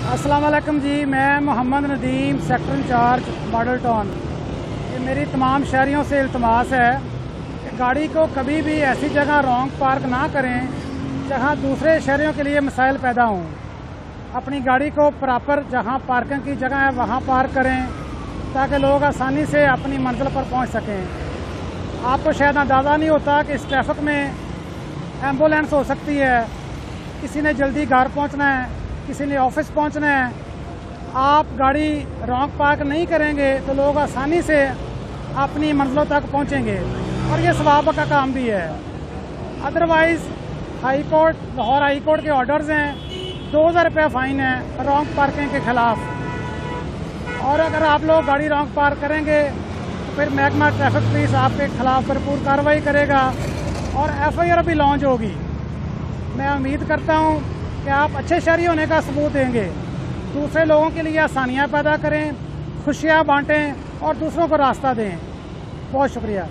अस्सलाम वालेकुम जी। मैं Mohammad Nadeem, sector incharge Model Town. ये मेरी तमाम शहरियों से इल्तमास है कि गाड़ी को कभी भी ऐसी जगह रॉन्ग पार्क ना करें जहां दूसरे शहरियों के लिए मसाइल पैदा हों। अपनी गाड़ी को प्रॉपर जहां पार्किंग की जगह है वहां पार्क करें ताकि लोग आसानी से अपनी मंजिल पर पहुंच सकें। आपको शायद अंदाज़ा नहीं होता कि इस ट्रैफिक में एम्बुलेंस हो सकती है, किसी ने जल्दी घर पहुंचना है, किसी ने ऑफिस पहुंचना है। आप गाड़ी रॉन्ग पार्क नहीं करेंगे तो लोग आसानी से अपनी मंजिलों तक पहुंचेंगे और ये सवाब का काम भी है। Otherwise high court, Lahore high court के ऑर्डर्स हैं, 2000 रुपये फ़ाइन है रॉन्ग पार्किंग के ख़िलाफ़। और अगर आप लोग गाड़ी रॉन्ग पार्क करेंगे तो फिर महकमा ट्रैफिक पुलिस आपके खिलाफ भरपूर कार्रवाई करेगा और FIR भी लॉन्च होगी। मैं उम्मीद करता हूं कि आप अच्छे शहरी होने का सबूत देंगे, दूसरे लोगों के लिए आसानियां पैदा करें, खुशियां बांटें और दूसरों को रास्ता दें। बहुत शुक्रिया।